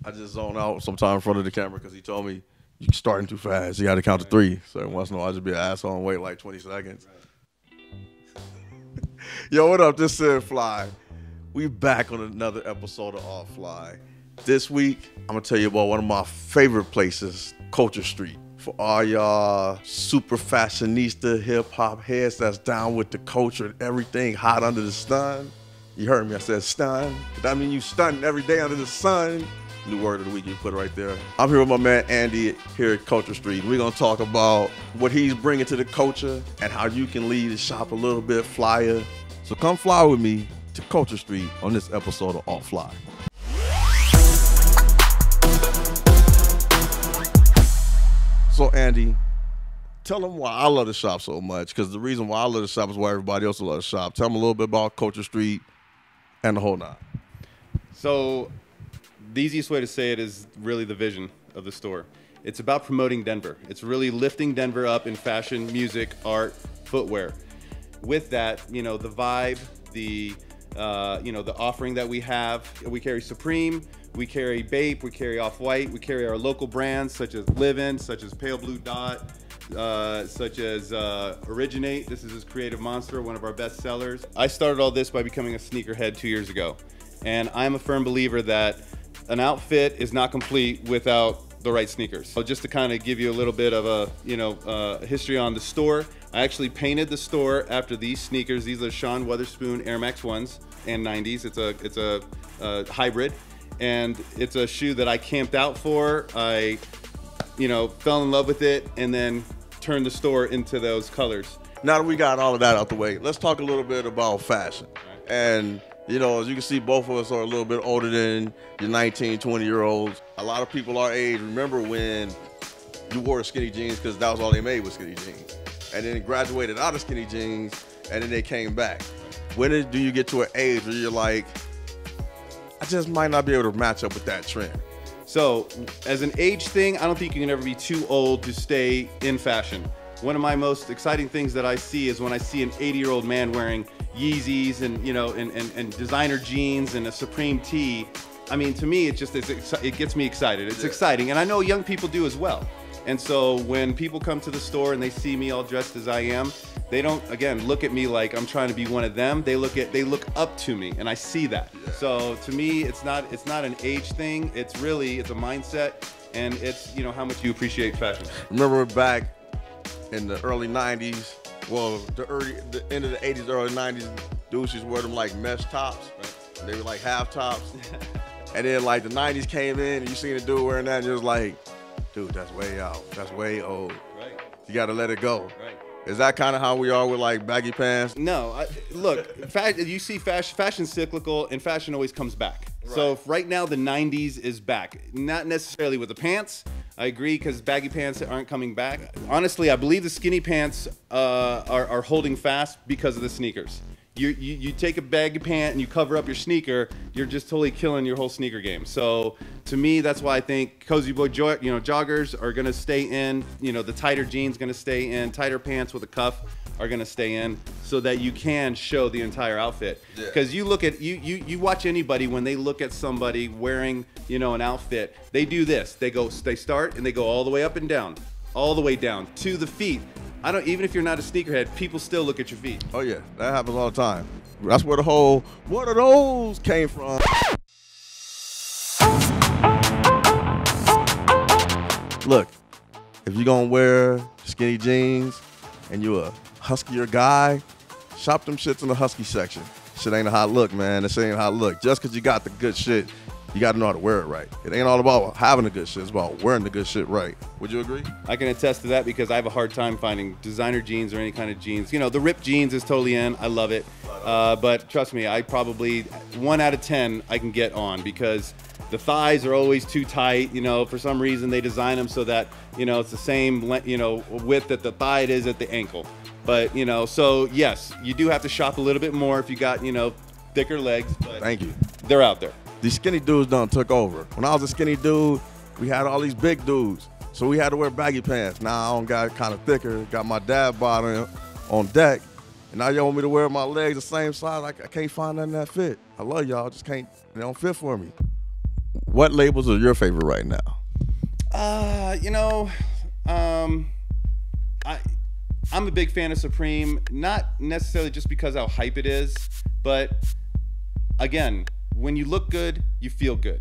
I just zone out sometime in front of the camera because he told me you're starting too fast. You got to count to 3. So once in a while, I just be an asshole and wait like 20 seconds. Yo, what up? This is Fly. We back on another episode of Off Fly. This week, I'm gonna tell you about one of my favorite places, Culture Street. For all y'all super fashionista hip hop heads that's down with the culture and everything hot under the sun. You heard me, I said stun. That means you stunting every day under the sun. New word of the week, you put it right there. I'm here with my man Andy here at Culture Street. We're gonna talk about what he's bringing to the culture and how you can lead the shop a little bit flyer. So come fly with me to Culture Street on this episode of Off Fly. So Andy, tell them why I love the shop so much, because the reason why I love the shop is why everybody else loves the shop. Tell them a little bit about Culture Street and the whole nine. So the easiest way to say it is really the vision of the store. It's about promoting Denver. It's really lifting Denver up in fashion, music, art, footwear. With that, you know, the vibe, the the offering that we have. We carry Supreme, we carry Bape, we carry Off-White, we carry our local brands such as Livin', such as Pale Blue Dot, such as Originate. This is his Creative Monster, one of our best sellers. I started all this by becoming a sneakerhead 2 years ago. And I'm a firm believer that an outfit is not complete without the right sneakers. So just to kind of give you a little bit of a history on the store, I actually painted the store after these sneakers. These are Sean Weatherspoon Air Max 1s and 90s. It's a hybrid, and it's a shoe that I camped out for. I fell in love with it and then turned the store into those colors. Now that we got all of that out the way, let's talk a little bit about fashion. Right. And you know, as you can see, both of us are a little bit older than your 19, 20-year-olds. A lot of people our age remember when you wore skinny jeans because that was all they made was skinny jeans. And then graduated out of skinny jeans, and then they came back. When do you get to an age where you're like, I just might not be able to match up with that trend? So, as an age thing, I don't think you can ever be too old to stay in fashion. One of my most exciting things that I see is when I see an 80-year-old man wearing Yeezys and designer jeans and a Supreme tee. I mean, to me, it gets me excited. It's exciting, and I know young people do as well. And so when people come to the store and they see me all dressed as I am, they don't, again, look at me like I'm trying to be one of them. They look up to me, and I see that. Yeah. So to me, it's not an age thing. It's a mindset, and it's how much you appreciate fashion. Remember back in the early 90s, well, the end of the 80s, early 90s, dudes used to wear them like mesh tops. Right. They were like half tops. And then like the 90s came in and you seen a dude wearing that and you're just like, dude, that's way out. That's way old. Right. You got to let it go. Right. Is that kind of how we are with like baggy pants? No, look, you see fashion cyclical, and fashion always comes back. Right. So right now the 90s is back. Not necessarily with the pants. I agree, because baggy pants aren't coming back. Honestly, I believe the skinny pants are holding fast because of the sneakers. You take a baggy pant and you cover up your sneaker, you're just totally killing your whole sneaker game. So to me, that's why I think Cozy Boy joggers are gonna stay in. The tighter jeans gonna stay in. Tighter pants with a cuff are gonna stay in, so that you can show the entire outfit. Because you look at you watch anybody when they look at somebody wearing an outfit, they do this. They start and they go all the way up and down, all the way down to the feet. Even if you're not a sneakerhead, people still look at your feet. Oh yeah, that happens all the time. That's where the whole "what are those" came from. Look, if you're gonna wear skinny jeans and you a huskier guy, shop them shits in the husky section. Shit ain't a hot look, man. This ain't a hot look. Just because you got the good shit, you got to know how to wear it right. It ain't all about having the good shit. It's about wearing the good shit right. Would you agree? I can attest to that, because I have a hard time finding designer jeans or any kind of jeans. The ripped jeans is totally in. I love it. But trust me, I probably 1 out of 10 I can get on, because the thighs are always too tight. For some reason they design them so that it's the same width that the thigh is at the ankle. But so yes, you do have to shop a little bit more if you got thicker legs. But thank you. They're out there. These skinny dudes done took over. When I was a skinny dude, we had all these big dudes, so we had to wear baggy pants. Now I don't got kind of thicker, got my dad bod on deck, And now y'all want me to wear my legs the same size. I can't find nothing that fit. I love y'all, just can't, they don't fit for me. What labels are your favorite right now? I'm a big fan of Supreme, not necessarily just because how hype it is, but again, when you look good, you feel good.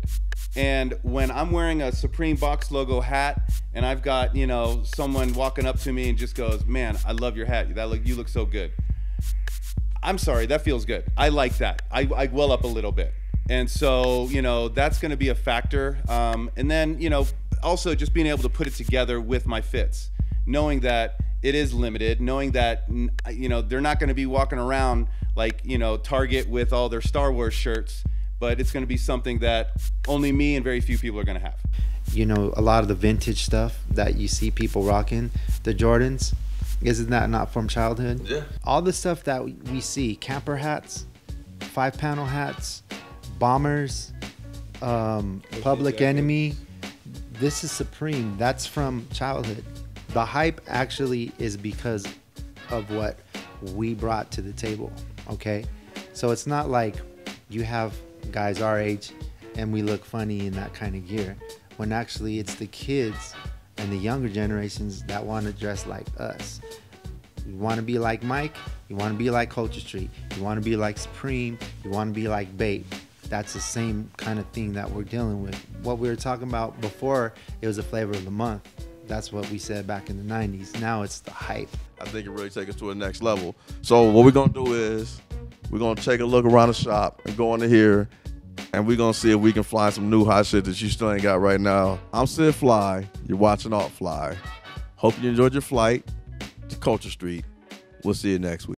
And when I'm wearing a Supreme box logo hat and I've got, someone walking up to me and just goes, man, I love your hat. You look so good. I'm sorry, that feels good. I like that. I well up a little bit. And so, that's going to be a factor. And then, also just being able to put it together with my fits, knowing that it is limited, knowing that, they're not going to be walking around like, Target with all their Star Wars shirts, but it's going to be something that only me and very few people are going to have. A lot of the vintage stuff that you see people rocking, the Jordans, isn't that not from childhood? Yeah. All the stuff that we see, camper hats, 5-panel hats, bombers, Public Enemy, this is Supreme. That's from childhood. The hype actually is because of what we brought to the table, okay? So it's not like you have guys our age and we look funny in that kind of gear, when actually it's the kids and the younger generations that want to dress like us. You want to be like Mike, you want to be like Culture Street, you want to be like Supreme, you want to be like Bape. That's the same kind of thing that we're dealing with. What we were talking about before, it was a flavor of the month. That's what we said back in the 90s. Now it's the hype. I think it really takes us to the next level. So what we're going to do is we're going to take a look around the shop and go into here, and we're going to see if we can find some new hot shit that you still ain't got right now. I'm Sid Fly. You're watching Alt Fly. Hope you enjoyed your flight to Culture Street. We'll see you next week.